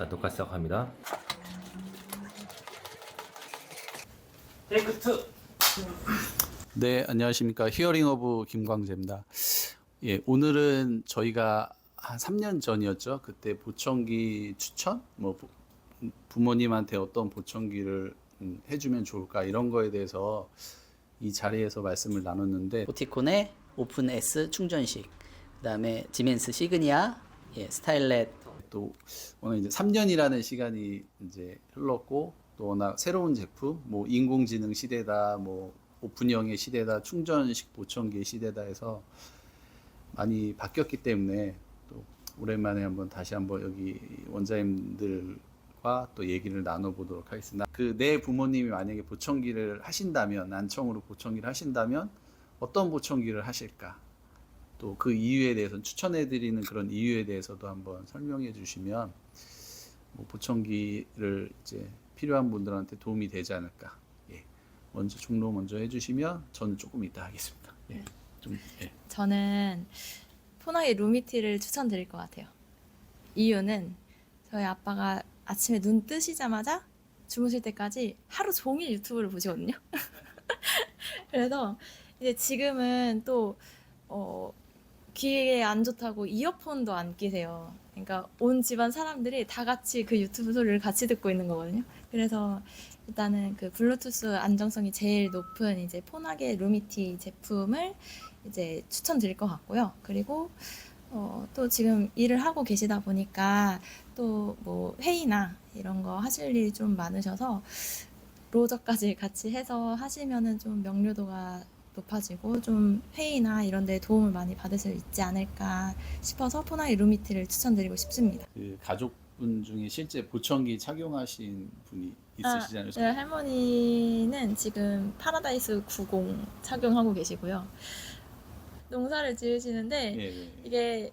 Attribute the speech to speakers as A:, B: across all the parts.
A: 자, 녹화 시작합니다. 테이크 2.
B: 네, 안녕하십니까. 히어링 어브 김광재입니다. 예, 오늘은 저희가 한 3년 전이었죠. 그때 보청기 추천, 부모님한테 어떤 보청기를 해주면 좋을까 이런 거에 대해서 이 자리에서 말씀을 나눴는데,
C: 보티콘의 오픈 S 충전식, 그다음에 지멘스 시그니아, 스타일렛.
B: 또 오늘 이제 3년이라는 시간이 이제 흘렀고, 또 워낙 새로운 제품, 인공지능 시대다, 오픈형의 시대다, 충전식 보청기의 시대다 해서 많이 바뀌었기 때문에 또 오랜만에 다시 한번 여기 원장님들과 또 얘기를 나눠보도록 하겠습니다. 그 내 부모님이 만약에 보청기를 하신다면, 난청으로 보청기를 하신다면 어떤 보청기를 하실까? 또 그 이유에 대해서는 추천해드리는 그런 이유에 대해서도 한번 설명해 주시면 보청기를 이제 필요한 분들한테 도움이 되지 않을까. 예. 먼저 종로 먼저 해주시면 저는 조금 이따 하겠습니다. 예.
D: 저는 폰하게 루미티를 추천드릴 것 같아요. 이유는 저희 아빠가 아침에 눈 뜨시자마자 주무실 때까지 하루 종일 유튜브를 보시거든요. 그래서 이제 지금은 또 귀에 안 좋다고 이어폰도 안 끼세요. 그러니까 온 집안 사람들이 다 같이 그 유튜브 소리를 같이 듣고 있는 거거든요. 그래서 일단은 그 블루투스 안정성이 제일 높은 이제 폰하게 루미티 제품을 이제 추천드릴 것 같고요. 그리고 또 지금 일을 하고 계시다 보니까 또 회의나 이런 거 하실 일이 좀 많으셔서 로저까지 같이 해서 하시면은 좀 명료도가 높아지고 좀 회의나 이런 데 도움을 많이 받을 수 있지 않을까 싶어서 폰하게 루미티를 추천드리고 싶습니다.
B: 그 가족분 중에 실제 보청기 착용하신 분이 있으시잖아요.
D: 네, 할머니는 지금 파라다이스 90 착용하고 계시고요. 농사를 지으시는데
B: 예.
D: 이게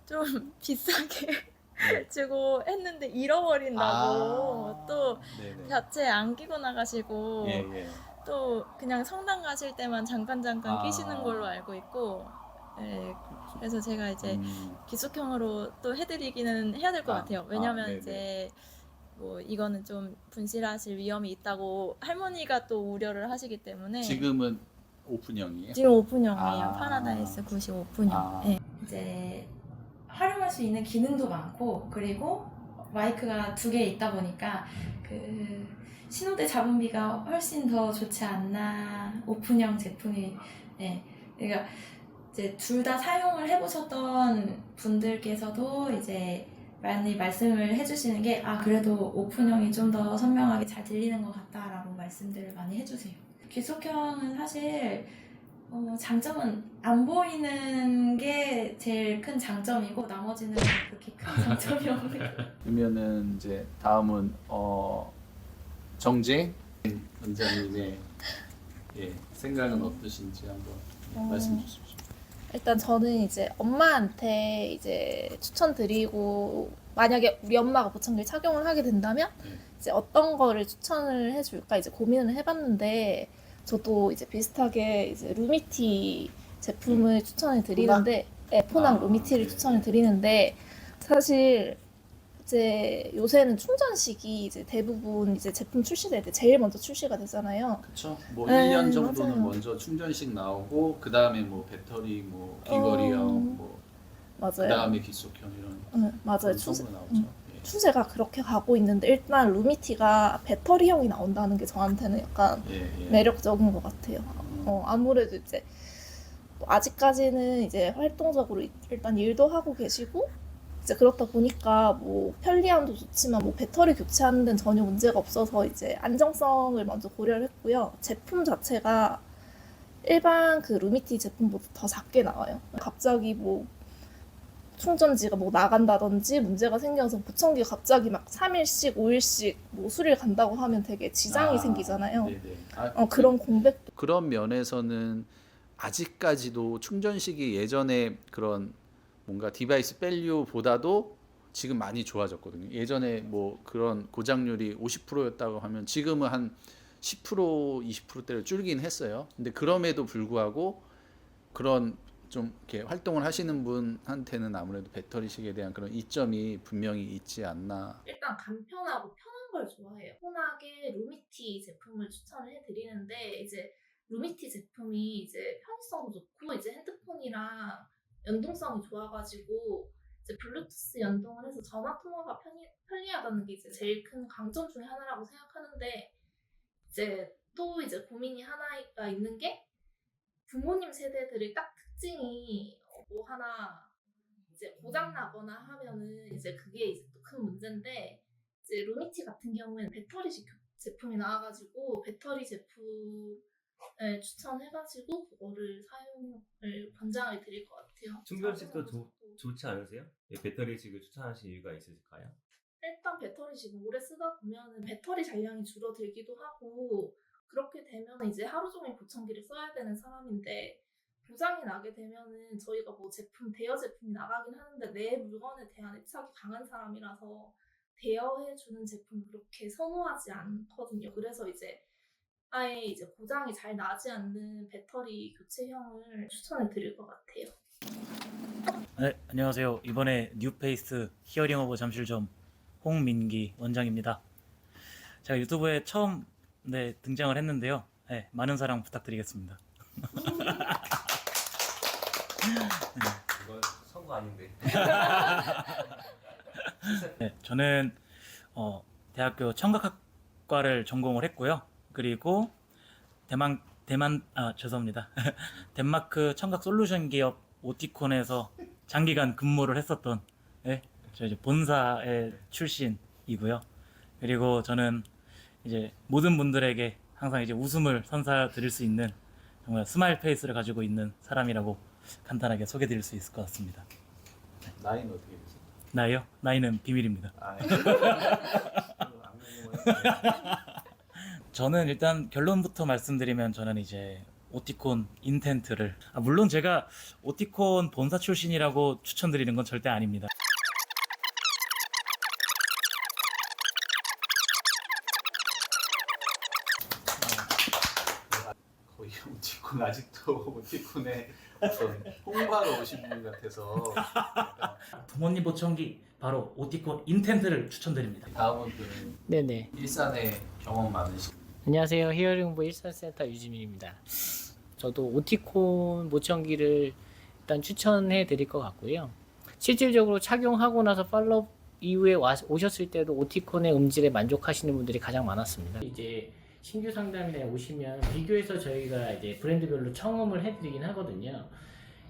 D: 좀 비싸게
B: 네.
D: 주고 했는데 잃어버린다고 또
B: 네네.
D: 자체 안 끼고 나가시고
B: 예.
D: 또 그냥 성당 가실 때만 잠깐 끼시는 걸로 알고 있고, 네, 그래서 제가 이제 기숙형으로 또 해드리기는 해야 될 것 같아요. 왜냐면
B: 네네.
D: 이제 이거는 좀 분실하실 위험이 있다고 할머니가 또 우려를 하시기 때문에
B: 지금은 오픈형이에요?
D: 지금 오픈형이에요.
B: 아.
D: 파라다이스 90 오픈형.
B: 아.
D: 네. 이제 활용할 수 있는 기능도 많고, 그리고 마이크가 2개 있다 보니까 그 신호대 잡음비가 훨씬 더 좋지 않나, 오픈형 제품이. 네. 그러니까 이제 둘 다 사용을 해보셨던 분들께서도 이제 많이 말씀을 해주시는 게, 그래도 오픈형이 좀 더 선명하게 잘 들리는 것 같다라고 말씀들을 많이 해주세요. 귀속형은 사실 장점은 안 보이는 게 제일 큰 장점이고, 나머지는 그렇게 큰 장점이 없는 거.
B: 그러면은 이제 다음은 정재 원장님의 생각은 어떠신지 한번 말씀해 주십시오.
E: 일단 저는 이제 엄마한테 이제 추천드리고, 만약에 우리 엄마가 보청기를 착용을 하게 된다면 이제 어떤 거를 추천을 해줄까 이제 고민을 해봤는데, 저도 이제 비슷하게 이제 루미티 제품을 추천을 드리는데, 폰학 루미티를 추천을 드리는데, 사실 이제 요새는 충전식이 이제 대부분 이제 제품 출시될 때 제일 먼저 출시가 되잖아요.
B: 그렇죠.
E: 네,
B: 1년 정도는
E: 맞아요.
B: 먼저 충전식 나오고, 그 다음에 배터리, 귀걸이형, 그
E: 맞아요.
B: 다음에 기속형 이런
E: 맞아요.
B: 전부 나오죠. 예.
E: 추세가 그렇게 가고 있는데, 일단 루미티가 배터리형이 나온다는 게 저한테는 약간
B: 예.
E: 매력적인 것 같아요. 아무래도 이제 아직까지는 이제 활동적으로 일단 일도 하고 계시고, 이제 그렇다 보니까 편리함도 좋지만 배터리 교체하는 데는 전혀 문제가 없어서 이제 안정성을 먼저 고려를 했고요. 제품 자체가 일반 그 루미티 제품보다 더 작게 나와요. 갑자기 충전지가 나간다든지 문제가 생겨서 보청기가 갑자기 막 3일씩 5일씩 수리를 간다고 하면 되게 지장이 생기잖아요.
B: 네네.
E: 그런 공백도.
B: 그런 면에서는 아직까지도 충전식이 예전에 그런 뭔가 디바이스 밸류보다도 지금 많이 좋아졌거든요. 예전에 그런 고장률이 50%였다고 하면 지금은 한 10%, 20%대를 줄긴 했어요. 근데 그럼에도 불구하고 그런 좀 이렇게 활동을 하시는 분한테는 아무래도 배터리식에 대한 그런 이점이 분명히 있지 않나.
E: 일단 간편하고 편한 걸 좋아해요. 편하게 루미티 제품을 추천을 해드리는데 이제 루미티 제품이 이제 편의성도 좋고 이제 핸드폰이랑 연동성이 좋아가지고 이제 블루투스 연동을 해서 전화 통화가 편리하다는 게 이제 제일 큰 강점 중에 하나라고 생각하는데 이제 또 이제 고민이 하나가 있는 게 부모님 세대들의 딱 특징이 뭐 하나 이제 고장 나거나 하면은 이제 그게 이제 또 큰 문제인데 이제 루미티 같은 경우에는 배터리식 제품이 나와가지고 배터리 제품을 추천해가지고 그거를 사용을 권장을 드릴 것 같아요.
A: 충전식도 좋지 않으세요? 예, 배터리식을 추천하신 이유가 있으실까요?
E: 일단 배터리식은 오래 쓰다 보면은 배터리 잔량이 줄어들기도 하고 그렇게 되면 이제 하루 종일 보청기를 써야 되는 사람인데 고장이 나게 되면은 저희가 뭐 제품 대여 제품이 나가긴 하는데 내 물건에 대한 애착이 강한 사람이라서 대여해주는 제품 그렇게 선호하지 않거든요. 그래서 이제 아예 이제 고장이 잘 나지 않는 배터리 교체형을 추천을 드릴 것 같아요.
F: 네, 안녕하세요. 이번에 뉴페이스 히어링 오브 잠실점 홍민기 원장입니다. 제가 유튜브에 처음 등장을 했는데요. 네, 많은 사랑 부탁드리겠습니다.
A: 이건 선거 아닌데.
F: 네, 저는 대학교 청각학과를 전공을 했고요. 그리고 죄송합니다. 덴마크 청각 솔루션 기업 오티콘에서 장기간 근무를 했었던 저 이제 본사의 출신이고요. 그리고 저는 이제 모든 분들에게 항상 이제 웃음을 선사드릴 수 있는 정말 스마일 페이스를 가지고 있는 사람이라고 간단하게 소개드릴 수 있을 것 같습니다.
B: 나이는 어떻게 되세요?
F: 나이요? 나이는 비밀입니다.
B: 아,
F: 저는 일단 결론부터 말씀드리면 저는 이제 오티콘 인텐트를 물론 제가 오티콘 본사 출신이라고 추천드리는 건 절대 아닙니다.
B: 거의 오티콘 아직도 오티콘에 어떤 홍보하러 오신 분 같아서.
F: 부모님 보청기 바로 오티콘 인텐트를 추천드립니다.
B: 다음은 그
C: 네네.
B: 일산에 경험 많으신.
C: 안녕하세요. 히어링 오브 일산센터 유지민입니다. 저도 오티콘 모청기를 일단 추천해 드릴 것 같고요. 실질적으로 착용하고 나서 팔로업 이후에 오셨을 때도 오티콘의 음질에 만족하시는 분들이 가장 많았습니다. 이제 신규 상담에 오시면 비교해서 저희가 이제 브랜드별로 청음을 해드리긴 하거든요.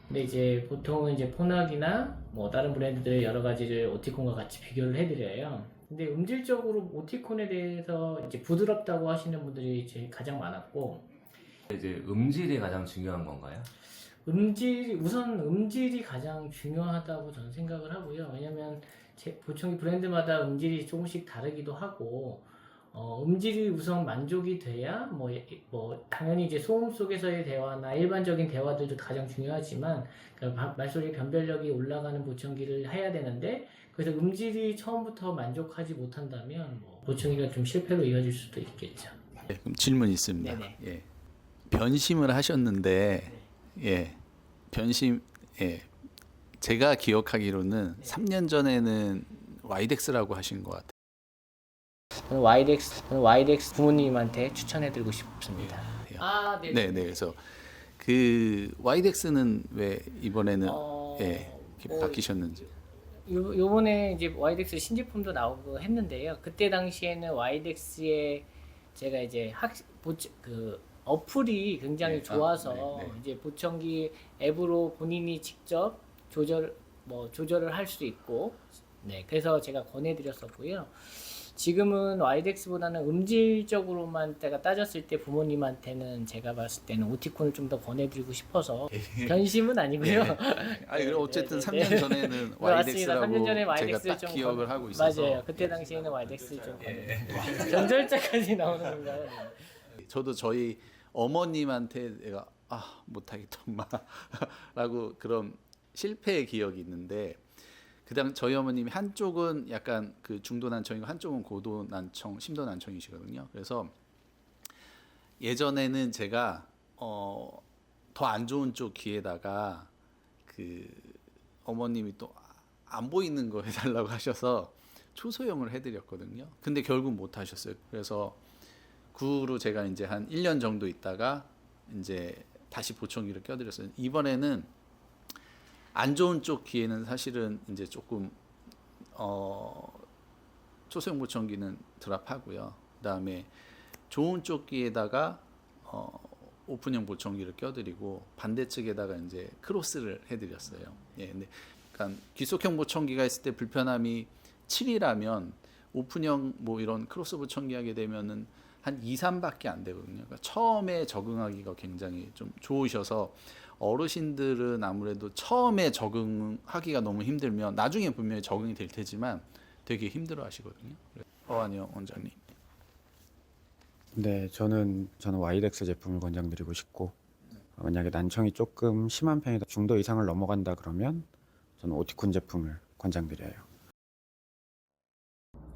C: 근데 이제 보통은 이제 폰학이나 뭐 다른 브랜드들의 여러 가지를 오티콘과 같이 비교를 해드려요. 근데 음질적으로 오티콘에 대해서 이제 부드럽다고 하시는 분들이 제일 가장 많았고,
A: 이제 음질이 가장 중요한 건가요?
C: 우선 음질이 가장 중요하다고 저는 생각을 하고요. 왜냐면 보청기 브랜드마다 음질이 조금씩 다르기도 하고, 음질이 우선 만족이 돼야 뭐 당연히 이제 소음 속에서의 대화나 일반적인 대화들도 가장 중요하지만 말소리 변별력이 올라가는 보청기를 해야 되는데 그래서 음질이 처음부터 만족하지 못한다면 보청기가 좀 실패로 이어질 수도 있겠죠.
B: 네, 그럼 질문 있습니다.
C: 네네.
B: 예. 변심을 하셨는데 제가 기억하기로는 3년 전에는 와이덱스라고 하신 것 같아요.
C: 저는 와이덱스 부모님한테 추천해드리고 싶습니다.
B: 네. 그래서 그 와이덱스는 왜 이번에는 이렇게 바뀌셨는지.
C: 요번에 이제 와이덱스 신제품도 나오고 했는데요. 그때 당시에는 와이덱스에 제가 이제 어플이 굉장히 좋아서 이제 보청기 앱으로 본인이 직접 조절을 할 수 있고, 그래서 제가 권해드렸었고요. 지금은 와이덱스보다는 음질적으로만 제가 따졌을 때 부모님한테는 제가 봤을 때는 오티콘을 좀 더 권해드리고 싶어서 변심은 아니고요.
B: 아니 그럼 어쨌든
C: 네.
B: 3년 전에는
C: 맞습니다. 3년
B: 와이덱스라고
C: 전에
B: 제가
C: 와이덱스를
B: 딱
C: 좀
B: 기억을 하고 있어서.
C: 맞아요. 그때 당시에는 와이덱스 좀 전절자까지 나오는 건가요?
B: 저도 저희 어머님한테 내가 못하겠다 엄마라고 그런 실패의 기억이 있는데 그다음 저희 어머님이 한쪽은 약간 그 중도 난청이고 한쪽은 고도 난청, 심도 난청이시거든요. 그래서 예전에는 제가 더 안 좋은 쪽 귀에다가 그 어머님이 또 안 보이는 거 해달라고 하셔서 초소형을 해드렸거든요. 근데 결국 못 하셨어요. 그래서 그 후로 제가 이제 한 1년 정도 있다가 이제 다시 보청기를 껴드렸어요. 이번에는 안 좋은 쪽 귀에는 사실은 이제 조금 초소형 보청기는 드랍하고요. 그다음에 좋은 쪽 귀에다가 오픈형 보청기를 껴드리고 반대측에다가 이제 크로스를 해드렸어요. 예, 근데 그러니까 귀속형 보청기가 있을 때 불편함이 7이라면 오픈형 뭐 이런 크로스 보청기 하게 되면은 한 2, 3밖에 안 되거든요. 그러니까 처음에 적응하기가 굉장히 좀 좋으셔서 어르신들은 아무래도 처음에 적응하기가 너무 힘들면 나중에 분명히 적응이 될 테지만 되게 힘들어 하시거든요. 어안이요, 원장님.
G: 네, 저는 와이덱스 제품을 권장드리고 싶고, 만약에 난청이 조금 심한 편이다, 중도 이상을 넘어간다 그러면 저는 오티콘 제품을 권장드려요.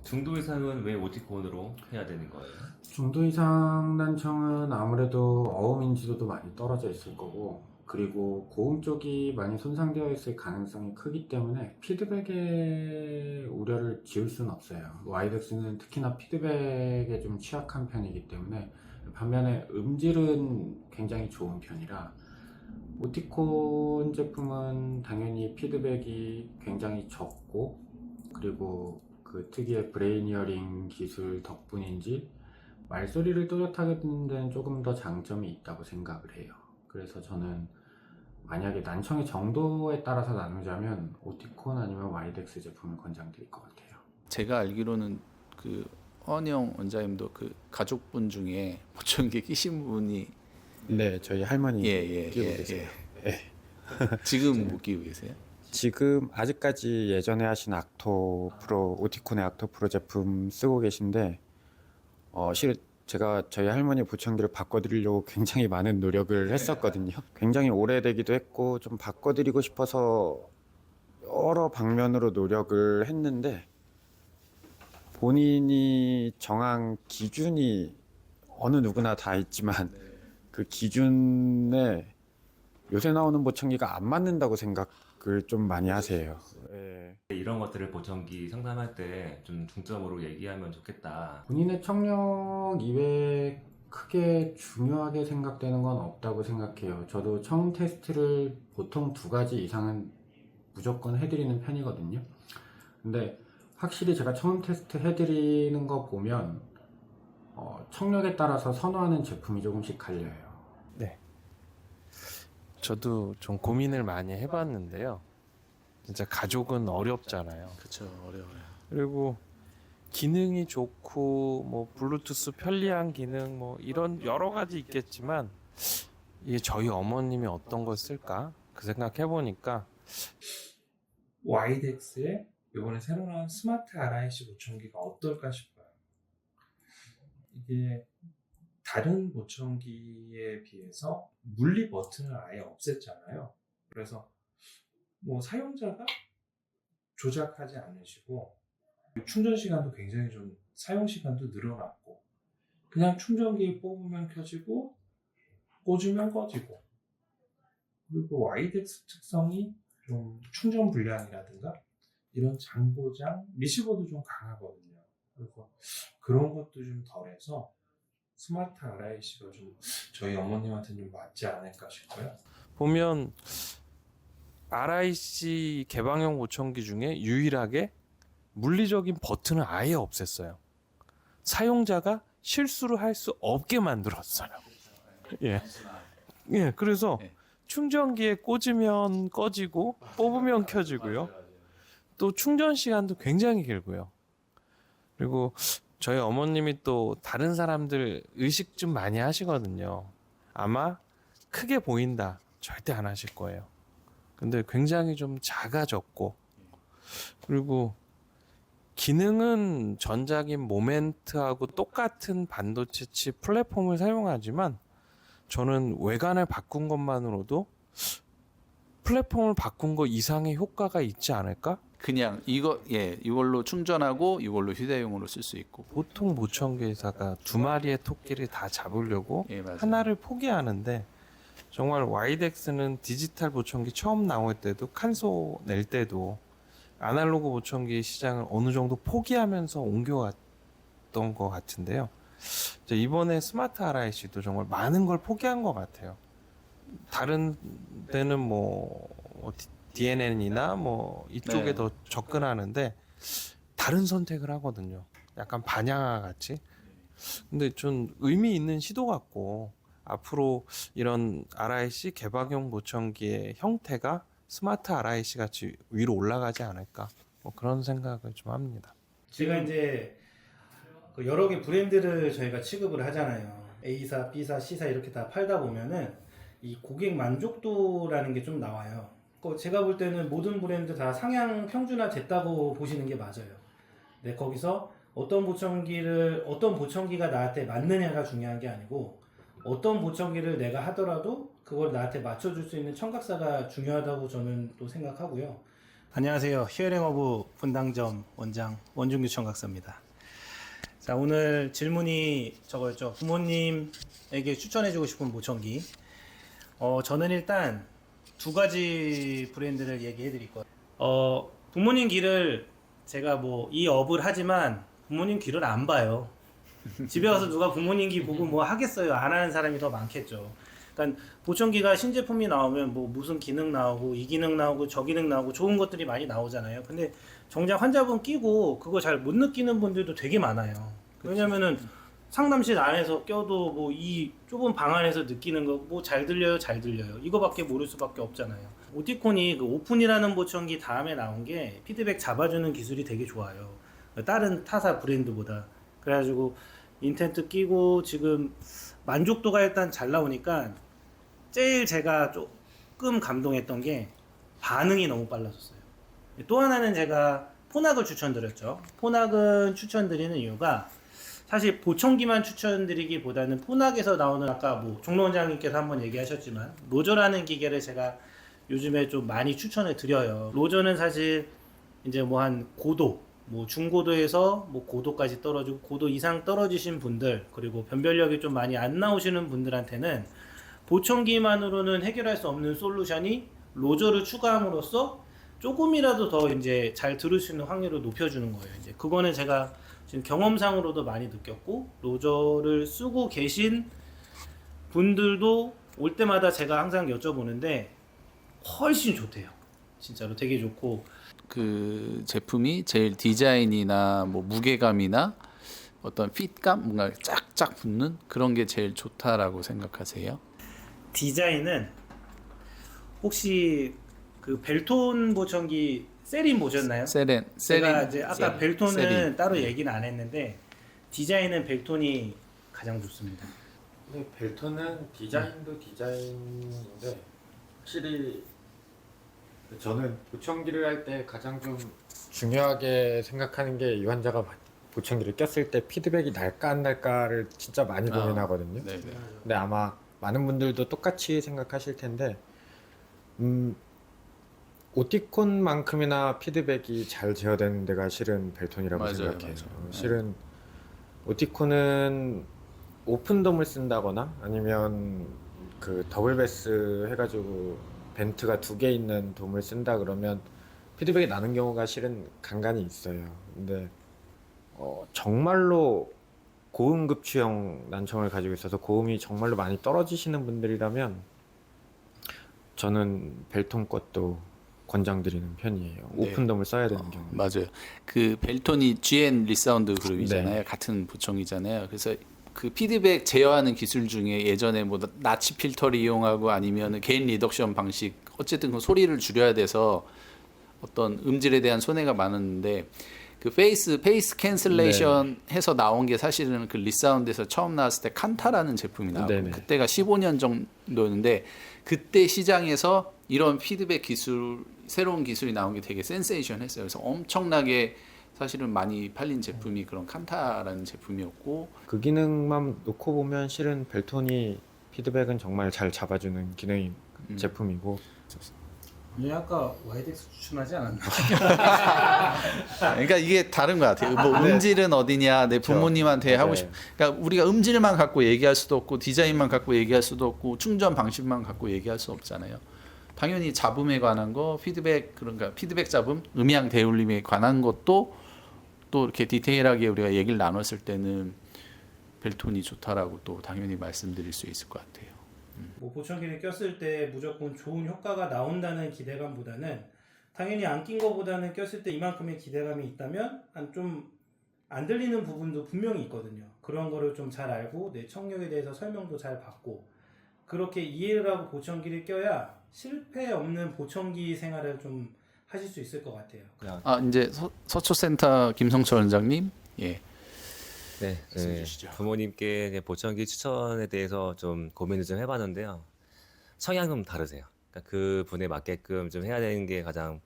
A: 중도 이상은 왜 오티콘으로 해야 되는 거예요?
G: 중도 이상 난청은 아무래도 어음 인지도도 많이 떨어져 있을 거고, 그리고 고음 쪽이 많이 손상되어 있을 가능성이 크기 때문에 피드백에 우려를 지울 수는 없어요. 와이덱스는 특히나 피드백에 좀 취약한 편이기 때문에, 반면에 음질은 굉장히 좋은 편이라 오티콘 제품은 당연히 피드백이 굉장히 적고, 그리고 그 특유의 브레인 히어링 기술 덕분인지 말소리를 또렷하게 듣는 데는 조금 더 장점이 있다고 생각을 해요. 그래서 저는 만약에 난청의 정도에 따라서 나누자면 오티콘 아니면 와이덱스 제품을 권장드릴 것 같아요.
B: 제가 알기로는 그 어안이형 원장님도 그 가족분 중에 보청기 끼신 분이
G: 네, 저희 할머니 끼고 계세요.
B: 지금 못 끼고 계세요?
G: 지금 아직까지 예전에 하신 악토 프로, 오티콘의 악토 프로 제품 쓰고 계신데, 실은 제가 저희 할머니 보청기를 바꿔드리려고 굉장히 많은 노력을 했었거든요. 굉장히 오래되기도 했고 좀 바꿔드리고 싶어서 여러 방면으로 노력을 했는데, 본인이 정한 기준이 어느 누구나 다 있지만 그 기준에 요새 나오는 보청기가 안 맞는다고 생각을 좀 많이 하세요. 예.
A: 이런 것들을 보청기 상담할 때 좀 중점으로 얘기하면 좋겠다.
G: 본인의 청력 이외에 크게 중요하게 생각되는 건 없다고 생각해요. 저도 처음 테스트를 보통 2가지 이상은 무조건 해드리는 편이거든요. 근데 확실히 제가 처음 테스트 해드리는 거 보면 청력에 따라서 선호하는 제품이 조금씩 갈려요.
H: 저도 좀 고민을 많이 해봤는데요. 진짜 가족은 어렵잖아요.
B: 그렇죠, 어려워요.
H: 그리고 기능이 좋고 뭐 블루투스 편리한 기능 뭐 이런 여러 가지 있겠지만 이게 저희 어머님이 어떤 걸 쓸까 그 생각해 보니까 와이덱스의 이번에 새로 나온 스마트 RIC 보청기가 어떨까 싶어요. 이게 다른 보청기에 비해서 물리 버튼을 아예 없앴잖아요. 그래서 뭐 사용자가 조작하지 않으시고 충전 시간도 굉장히 좀 사용 시간도 늘어났고 그냥 충전기 뽑으면 켜지고 꽂으면 꺼지고, 그리고 와이덱스 특성이 좀 충전 불량이라든가 이런 장고장 리시버도 좀 강하거든요. 그래서 그런 것도 좀 덜해서 스마트 RIC가 좀 저희 어머님한테 좀 맞지 않을까 싶어요. 보면 RIC 개방형 보청기 중에 유일하게 물리적인 버튼을 아예 없앴어요. 사용자가 실수를 할 수 없게 만들었어요. 예. 예, 그래서 충전기에 꽂으면 꺼지고 뽑으면 켜지고요. 또 충전 시간도 굉장히 길고요. 그리고 저희 어머님이 또 다른 사람들 의식 좀 많이 하시거든요. 아마 크게 보인다 절대 안 하실 거예요. 근데 굉장히 좀 작아졌고, 그리고 기능은 전작인 모멘트하고 똑같은 반도체 칩 플랫폼을 사용하지만 저는 외관을 바꾼 것만으로도 플랫폼을 바꾼 거 이상의 효과가 있지 않을까?
B: 그냥 이걸로 충전하고 이걸로 휴대용으로 쓸 수 있고.
H: 보통 보청기 회사가 2마리의 토끼를 다 잡으려고
B: 예, 맞아요.
H: 하나를 포기하는데 정말 와이덱스는 디지털 보청기 처음 나올 때도 칸소 낼 때도 아날로그 보청기 시장을 어느 정도 포기하면서 옮겨갔던 것 같은데요. 이번에 스마트 RIC도 정말 많은 걸 포기한 것 같아요. 다른 데는 뭐 DNN이나 뭐 이쪽에
B: 네.
H: 더 접근하는데 다른 선택을 하거든요. 약간 반향아 같이. 근데 좀 의미 있는 시도 같고 앞으로 이런 RIC 개방형 보청기의 형태가 스마트 RIC 같이 위로 올라가지 않을까 뭐 그런 생각을 좀 합니다.
I: 제가 이제 그 여러 개 브랜드를 저희가 취급을 하잖아요. A사, B사, C사 이렇게 다 팔다 보면은 이 고객 만족도라는 게 좀 나와요. 제가 볼 때는 모든 브랜드 다 상향 평준화 됐다고 보시는 게 맞아요. 네, 거기서 어떤 보청기가 나한테 맞느냐가 중요한 게 아니고 어떤 보청기를 내가 하더라도 그걸 나한테 맞춰줄 수 있는 청각사가 중요하다고 저는 또 생각하고요. 안녕하세요. 히어링허브 분당점 원장 원준규 청각사입니다. 자, 오늘 질문이 저거였죠. 부모님에게 추천해주고 싶은 보청기. 저는 일단 두 가지 브랜드를 얘기해 드릴 거예요. 부모님 귀를 제가 뭐 이 업을 하지만 부모님 귀를 안 봐요. 집에 와서 누가 부모님 귀 보고 뭐 하겠어요. 안 하는 사람이 더 많겠죠. 그러니까 보청기가 신제품이 나오면 뭐 무슨 기능 나오고 이 기능 나오고 저 기능 나오고 좋은 것들이 많이 나오잖아요. 근데 정작 환자분 끼고 그거 잘 못 느끼는 분들도 되게 많아요. 왜냐면은 상담실 안에서 껴도 뭐 이 좁은 방 안에서 느끼는 거 뭐 잘 들려요, 잘 들려요. 이거밖에 모를 수밖에 없잖아요. 오티콘이 그 오픈이라는 보청기 다음에 나온 게 피드백 잡아주는 기술이 되게 좋아요. 다른 타사 브랜드보다. 그래가지고 인텐트 끼고 지금 만족도가 일단 잘 나오니까 제일 제가 조금 감동했던 게 반응이 너무 빨라졌어요. 또 하나는 제가 포낙을 추천드렸죠. 포낙은 추천드리는 이유가 사실 보청기만 추천드리기보다는 포낙에서 나오는 아까 뭐 종로 원장님께서 한번 얘기하셨지만 로저라는 기계를 제가 요즘에 좀 많이 추천을 드려요. 로저는 사실 이제 뭐 한 고도, 뭐 중고도에서 뭐 고도까지 떨어지고 고도 이상 떨어지신 분들 그리고 변별력이 좀 많이 안 나오시는 분들한테는 보청기만으로는 해결할 수 없는 솔루션이 로저를 추가함으로써 조금이라도 더 이제 잘 들을 수 있는 확률을 높여주는 거예요. 이제 그거는 제가 지금 경험상으로도 많이 느꼈고 로저를 쓰고 계신 분들도 올 때마다 제가 항상 여쭤보는데 훨씬 좋대요. 진짜로 되게 좋고
B: 그 제품이 제일 디자인이나 뭐 무게감이나 어떤 핏감 뭔가 쫙쫙 붙는 그런 게 제일 좋다라고 생각하세요?
I: 디자인은 혹시 그 벨톤 보청기 세린 보셨나요? 제가 이제 아까 벨톤은
B: 세린.
I: 따로 얘기는 안 했는데 디자인은 벨톤이 가장 좋습니다.
G: 근데 벨톤은 디자인도 디자인인데 확실히 저는 보청기를 할 때 가장 좀 중요하게 생각하는 게 이 환자가 보청기를 꼈을 때 피드백이 날까 안 날까를 진짜 많이 고민하거든요.
B: 네네.
G: 근데 아마 많은 분들도 똑같이 생각하실 텐데 오티콘만큼이나 피드백이 잘 제어되는 데가 실은 벨톤이라고
B: 맞아요,
G: 생각해요.
B: 맞아요.
G: 실은 오티콘은 오픈돔을 쓴다거나 아니면 그 더블 베스 해가지고 벤트가 2개 있는 돔을 쓴다 그러면 피드백이 나는 경우가 실은 간간히 있어요. 근데 정말로 고음급취형 난청을 가지고 있어서 고음이 정말로 많이 떨어지시는 분들이라면 저는 벨톤 것도 권장드리는 편이에요.
B: 네.
G: 오픈돔을 써야 되는 경우.
B: 맞아요. 그 벨톤이 GN 리사운드 그룹이잖아요.
G: 네.
B: 같은 보청이잖아요. 그래서 그 피드백 제어하는 기술 중에 예전에 뭐 나치 필터를 이용하고 아니면 게인 리덕션 방식 어쨌든 그 소리를 줄여야 돼서 어떤 음질에 대한 손해가 많았는데 그 페이스 캔슬레이션 해서 나온 게 사실은 그 리사운드에서 처음 나왔을 때 칸타라는 제품이 나왔고
G: 네네.
B: 그때가 15년 정도였는데 그때 시장에서 이런 피드백 기술 새로운 기술이 나온 게 되게 센세이션했어요. 그래서 엄청나게 사실은 많이 팔린 제품이 그런 칸타라는 제품이었고
G: 그 기능만 놓고 보면 실은 벨톤이 피드백은 정말 잘 잡아주는 기능인 제품이고
I: 얘 아까 와이덱스 추천하지 않았나?
B: 그러니까 이게 다른 것 같아요. 뭐 음질은 어디냐, 내 부모님한테 하고 싶. 그러니까 우리가 음질만 갖고 얘기할 수도 없고 디자인만 갖고 얘기할 수도 없고 충전 방식만 갖고 얘기할 수 없잖아요. 당연히 잡음에 관한 거, 피드백 그런가 피드백 잡음, 음향 대울림에 관한 것도 또 이렇게 디테일하게 우리가 얘기를 나눴을 때는 벨톤이 좋다라고 또 당연히 말씀드릴 수 있을 것 같아요.
I: 뭐 보청기를 꼈을 때 무조건 좋은 효과가 나온다는 기대감보다는 당연히 안 낀 거보다는 꼈을 때 이만큼의 기대감이 있다면 좀 안 들리는 부분도 분명히 있거든요. 그런 거를 좀 잘 알고 내 청력에 대해서 설명도 잘 받고 그렇게 이해를 하고 보청기를 껴야 실패 없는 보청기 생활을 좀 하실 수 있을 것 같아요.
B: 아 이제 서초센터 김성철 원장님, 예.
J: 네,
B: 말씀해 주시죠.
J: 부모님께 이제 보청기 추천에 대해서 좀 고민을 좀 해봤는데요. 성향이 좀 다르세요. 그러니까 그 분에 맞게끔 좀 해야 되는 게 가장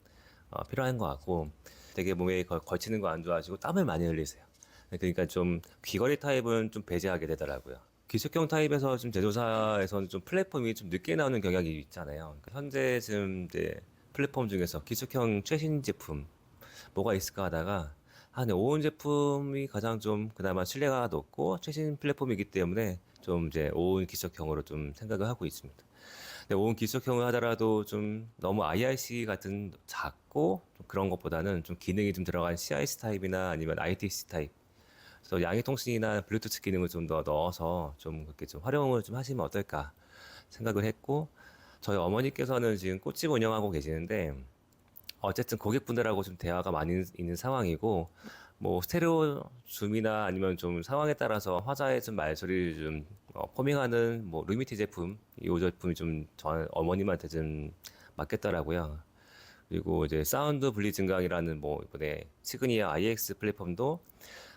J: 필요한 것 같고, 되게 몸에 걸치는 거 안 좋아하시고 땀을 많이 흘리세요. 그러니까 좀 귀걸이 타입은 좀 배제하게 되더라고요. 기숙형 타입에서 좀 제조사에서는 좀 플랫폼이 좀 늦게 나오는 경향이 있잖아요. 그러니까 현재 지금 이제 플랫폼 중에서 기숙형 최신 제품 뭐가 있을까 하다가 네, 오온 제품이 가장 좀 그나마 신뢰가 높고 최신 플랫폼이기 때문에 좀 이제 오온 기숙형으로 좀 생각을 하고 있습니다. 근데 오온 기숙형을 하더라도 좀 너무 IRC 같은 작고 좀 그런 것보다는 좀 기능이 좀 들어간 CIS 타입이나 아니면 ITC 타입, 그래서 양해 통신이나 블루투스 기능을 좀 더 넣어서 좀 그렇게 좀 활용을 좀 하시면 어떨까 생각을 했고, 저희 어머니께서는 지금 꽃집 운영하고 계시는데 어쨌든 고객분들하고 좀 대화가 많이 있는 상황이고, 뭐 스테레오 줌이나 아니면 좀 상황에 따라서 화자의 좀 말소리를 좀 포밍하는 뭐 루미티 제품, 이 제품이 좀 저 어머님한테 좀 맞겠더라고요. 그리고 이제 사운드 분리 증강이라는 뭐 이번에 시그니아 IX 플랫폼도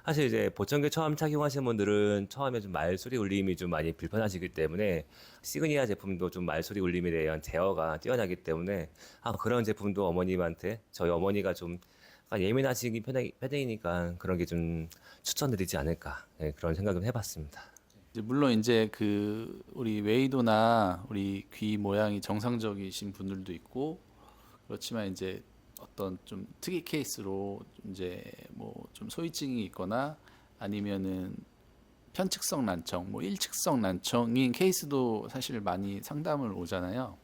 J: 사실 이제 보청기 처음 착용하시는 분들은 처음에 좀 말소리 울림이 좀 많이 불편하시기 때문에 시그니아 제품도 좀 말소리 울림에 대한 제어가 뛰어나기 때문에 그런 제품도 어머님한테, 저희 어머니가 좀 예민하시기 편이니까 그런 게 좀 추천드리지 않을까, 네, 그런 생각을 해봤습니다.
B: 물론 이제 그 우리 웨이도나 우리 귀 모양이 정상적이신 분들도 있고, 그렇지만 이제 어떤 좀 특이 케이스로 이제 뭐 좀 소위증이 있거나 아니면은 편측성 난청, 뭐 일측성 난청인 케이스도 사실 많이 상담을 오잖아요.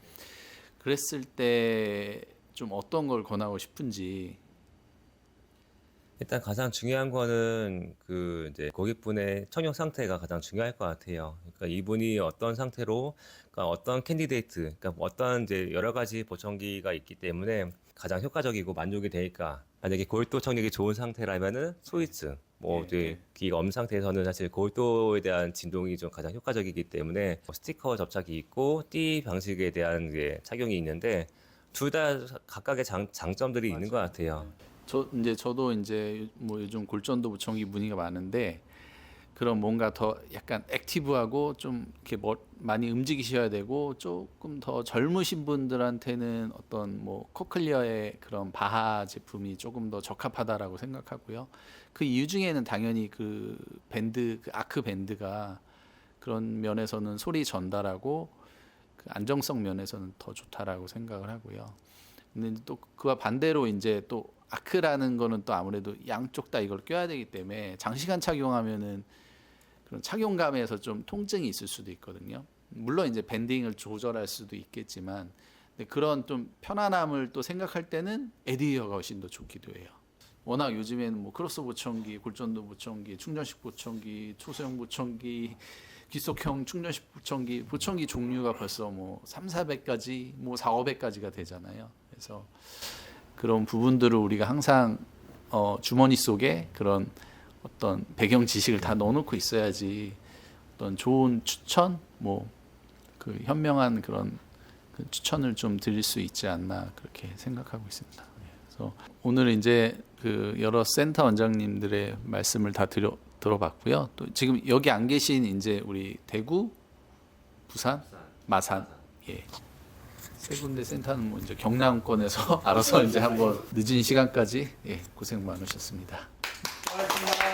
B: 그랬을 때 좀 어떤 걸 권하고 싶은지.
J: 일단 가장 중요한 거는 그 이제 고객분의 청력 상태가 가장 중요할 것 같아요. 그러니까 이분이 어떤 상태로, 그러니까 어떤 캔디데이트, 그러니까 어떤 이제 여러 가지 보청기가 있기 때문에 가장 효과적이고 만족이 되니까, 만약에 고울도 청력이 좋은 상태라면은 소위증, 뭐 이제 귀가 없는 상태에서는 사실 고울도에 대한 진동이 좀 가장 효과적이기 때문에 스티커 접착이 있고 띠 방식에 대한 이제 착용이 있는데 둘 다 각각의 장점들이 있는 것 같아요.
B: 저도 이제 뭐 요즘 골전도 보청기 문의가 많은데, 그런 뭔가 더 약간 액티브하고 좀 이렇게 많이 움직이셔야 되고, 조금 더 젊으신 분들한테는 어떤 뭐 코클리어의 그런 바하 제품이 조금 더 적합하다라고 생각하고요. 그 이유 중에는 당연히 그 밴드, 그 아크 밴드가 그런 면에서는 소리 전달하고 그 안정성 면에서는 더 좋다라고 생각을 하고요. 근데 또 그와 반대로 이제 또 아크라는 거는 또 아무래도 양쪽 다 이걸 껴야 되기 때문에 장시간 착용하면은 그런 착용감에서 좀 통증이 있을 수도 있거든요. 물론 이제 밴딩을 조절할 수도 있겠지만, 근데 그런 좀 편안함을 또 생각할 때는 에디어가 훨씬 더 좋기도 해요. 워낙 요즘에는 뭐 크로스 보청기, 골전도 보청기, 충전식 보청기, 초소형 보청기, 귀속형 충전식 보청기 종류가 벌써 뭐 300~400까지, 뭐 400~500까지가 되잖아요. 그래서 그런 부분들을 우리가 항상 주머니 속에 그런 어떤 배경 지식을 다 넣어놓고 있어야지 어떤 좋은 추천, 뭐 그 현명한 그런 그 추천을 좀 드릴 수 있지 않나 그렇게 생각하고 있습니다. 그래서 오늘 이제 그 여러 센터 원장님들의 말씀을 다 들어봤고요. 또 지금 여기 안 계신 이제 우리 대구, 부산, 마산, 예. 세 군데 센터는 뭐 이제 경남권에서 알아서 이제 한번 늦은 시간까지 고생 많으셨습니다.
I: 고맙습니다.